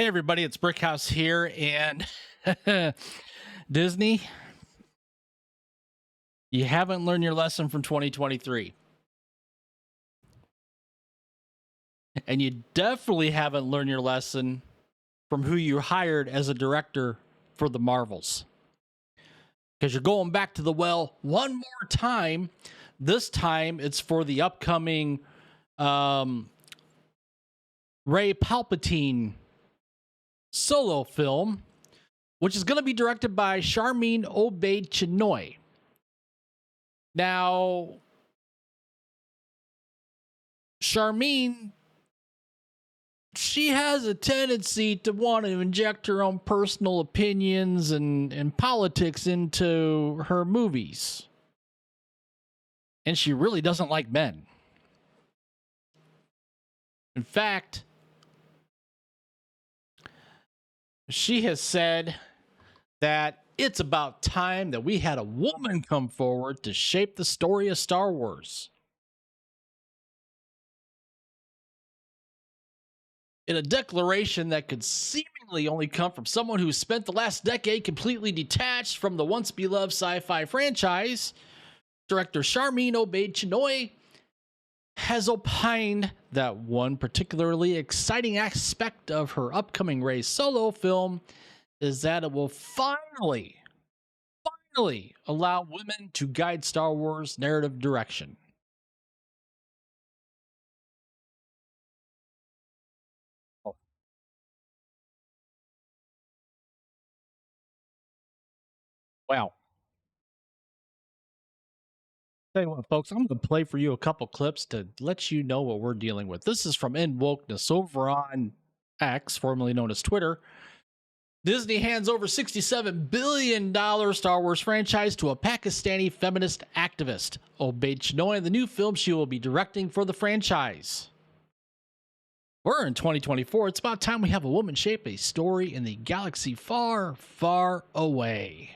everybody, it's Brickhouse here, and Disney, you haven't learned your lesson from 2023. And you definitely haven't learned your lesson from who you hired as a director for the Marvels. Because you're going back to the well one more time. This time it's for the upcoming Rey Palpatine solo film, which is going to be directed by Sharmeen Obaid-Chinoy. Now, Sharmeen, she has a tendency to want to inject her own personal opinions and politics into her movies. And she really doesn't like men. In fact, she has said that it's about time that we had a woman come forward to shape the story of Star Wars. In a declaration that could seemingly only come from someone who spent the last decade completely detached from the once beloved sci-fi franchise, director Sharmeen Obaid-Chinoy has opined that one particularly exciting aspect of her upcoming Rey solo film is that it will finally allow women to guide Star Wars narrative direction. Wow. Tell you what, folks, I'm going to play for you a couple clips to let you know what we're dealing with. This is from Wokeness over on X, formerly known as Twitter. Disney hands over $67 billion Star Wars franchise to a Pakistani feminist activist, Obaid-Chinoy, in the new film she will be directing for the franchise. We're in 2024. It's about time we have a woman shape a story in the galaxy far, far away.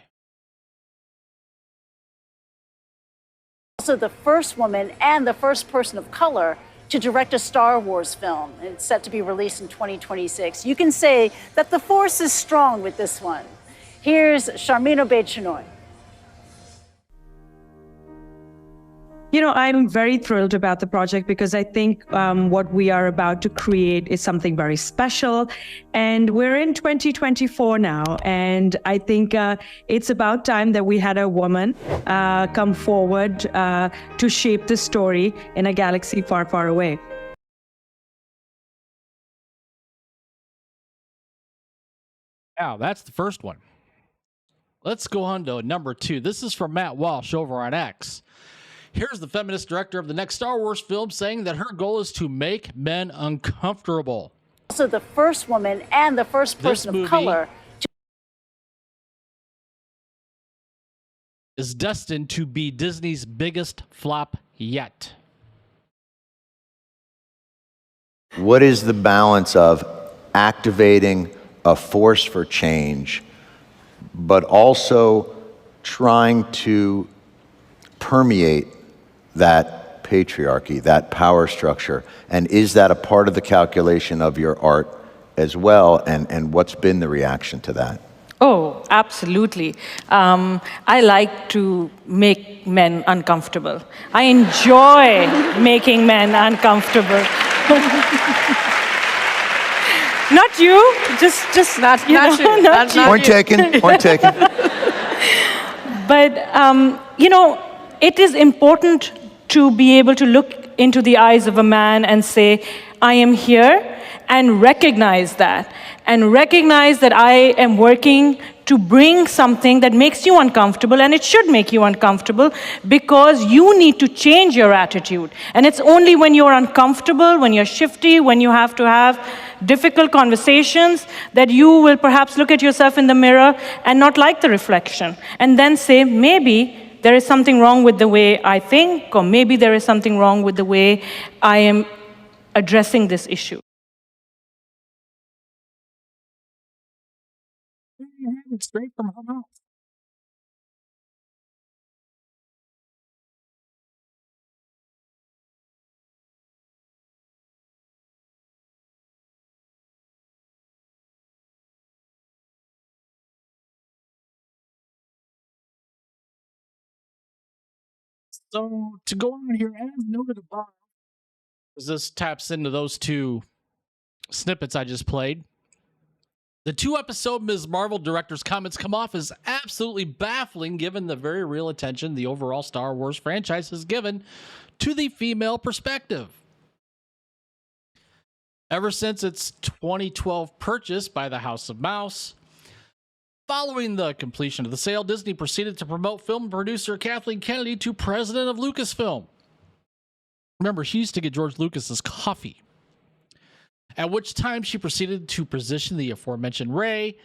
Also the first woman and the first person of color to direct a Star Wars film. It's set to be released in 2026. You can say that the force is strong with this one. Here's Sharmeen Obaid-Chinoy. You know, I'm very thrilled about the project because I think what we are about to create is something very special. And we're in 2024 now. And I think it's about time that we had a woman come forward to shape the story in a galaxy far, far away. Now, that's the first one. Let's go on to number 2. This is from Matt Walsh over on X. Here's the feminist director of the next Star Wars film saying that her goal is to make men uncomfortable. Also the first woman and the first person of color is destined to be Disney's biggest flop yet. What is the balance of activating a force for change, but also trying to permeate that patriarchy, that power structure? And is that a part of the calculation of your art as well? And what's been the reaction to that? Oh, absolutely. I like to make men uncomfortable. I enjoy making men uncomfortable. Not you, just not you. Not you. Point taken, point taken. But, you know, it is important to be able to look into the eyes of a man and say, I am here, and recognize that. And recognize that I am working to bring something that makes you uncomfortable, and it should make you uncomfortable because you need to change your attitude. And it's only when you're uncomfortable, when you're shifty, when you have to have difficult conversations that you will perhaps look at yourself in the mirror and not like the reflection. And then say, maybe there is something wrong with the way I think, or maybe there is something wrong with the way I am addressing this issue. Straight from her mouth. So to go on here, as noted above, as this taps into those two snippets I just played, the 2-episode Ms. Marvel director's comments come off as absolutely baffling given the very real attention the overall Star Wars franchise has given to the female perspective. Ever since its 2012 purchase by the House of Mouse, following the completion of the sale, Disney proceeded to promote film producer Kathleen Kennedy to president of Lucasfilm. Remember, she used to get George Lucas's coffee. At which time she proceeded to position the aforementioned Rey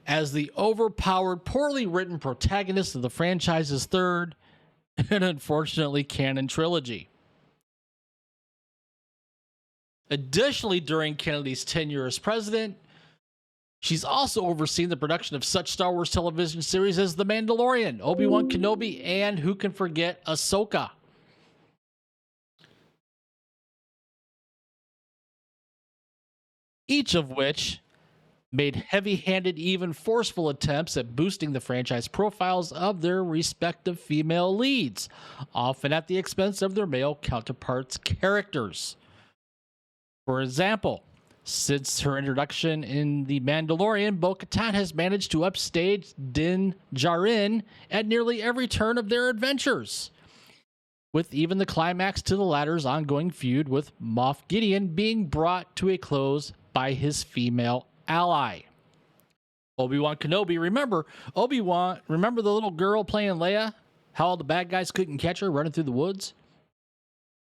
as the overpowered, poorly written protagonist of the franchise's third and unfortunately canon trilogy. Additionally, during Kennedy's tenure as president, she's also overseen the production of such Star Wars television series as The Mandalorian, Obi-Wan Kenobi, and who can forget Ahsoka. Each of which made heavy-handed, even forceful attempts at boosting the franchise profiles of their respective female leads, often at the expense of their male counterparts' characters. For example, since her introduction in The Mandalorian, Bo-Katan has managed to upstage Din Djarin at nearly every turn of their adventures, with even the climax to the latter's ongoing feud with Moff Gideon being brought to a close by his female ally. Obi-Wan Kenobi, remember the little girl playing Leia? How all the bad guys couldn't catch her running through the woods?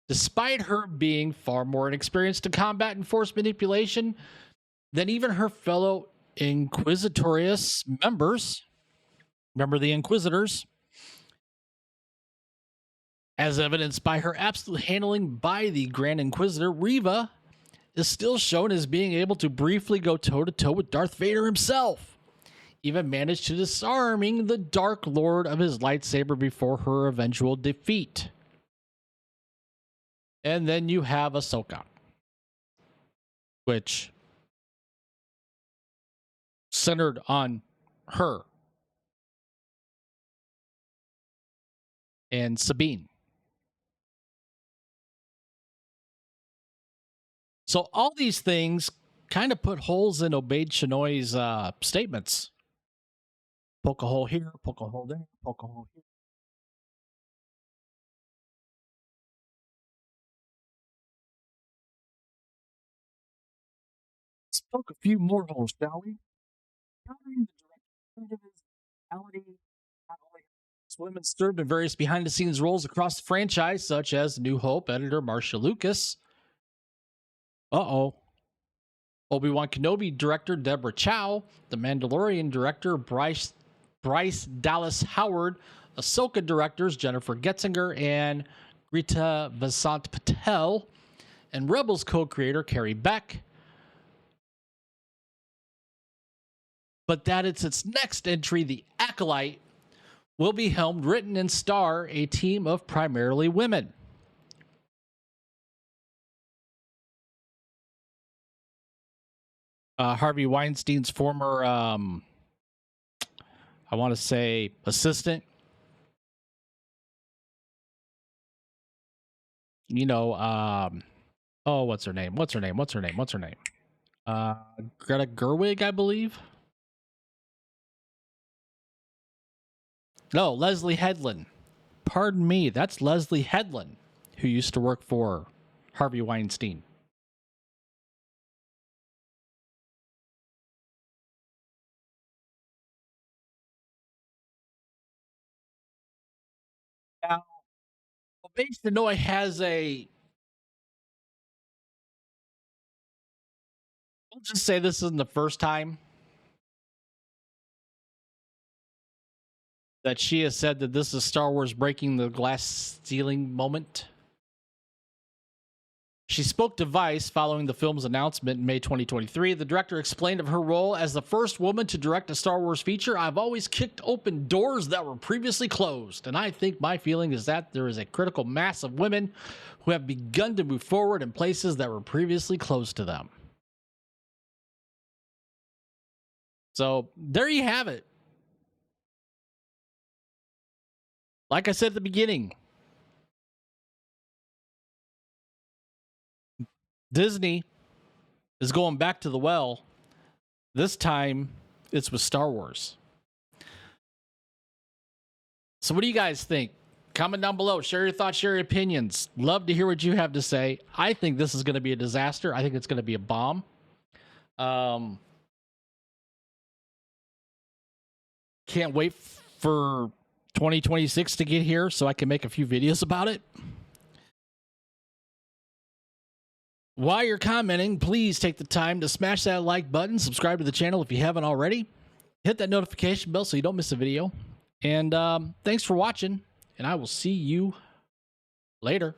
Despite her being far more inexperienced in combat and force manipulation than even her fellow Inquisitorious members, remember the Inquisitors, as evidenced by her absolute handling by the Grand Inquisitor, Reva is still shown as being able to briefly go toe-to-toe with Darth Vader himself, even managed to disarming the Dark Lord of his lightsaber before her eventual defeat. And then you have Ahsoka, which centered on her and Sabine. So all these things kind of put holes in Obaid Chinoy's statements. Poke a hole here, poke a hole there, poke a hole here. Let's poke a few more holes, shall we? Countering the direct reality, not only has women served in various behind-the-scenes roles across the franchise, such as New Hope editor Marcia Lucas. Obi-Wan Kenobi director Deborah Chow, The Mandalorian director Bryce Dallas Howard, Ahsoka directors Jennifer Getzinger and Greta Vasant Patel, and Rebels co-creator Carrie Beck. But that it's its next entry, The Acolyte, will be helmed, written, and star a team of primarily women. Harvey Weinstein's former, I want to say, assistant. You know, what's her name? Greta Gerwig, I believe. No, Leslie Headland. Pardon me, that's Leslie Headland, who used to work for Harvey Weinstein. Now, Base Denoy has a... We'll just say this isn't the first time that she has said that this is Star Wars breaking the glass ceiling moment. She spoke to Vice following the film's announcement in May 2023. The director explained of her role as the first woman to direct a Star Wars feature. I've always kicked open doors that were previously closed, and I think my feeling is that there is a critical mass of women who have begun to move forward in places that were previously closed to them. So there you have it. Like I said at the beginning, Disney is going back to the well. This time, it's with Star Wars. So what do you guys think? Comment down below. Share your thoughts, share your opinions. Love to hear what you have to say. I think this is going to be a disaster. I think it's going to be a bomb. Can't wait for 2026 to get here so I can make a few videos about it. While you're commenting, please take the time to smash that like button, subscribe to the channel if you haven't already, hit that notification bell so you don't miss a video, and thanks for watching, and I will see you later.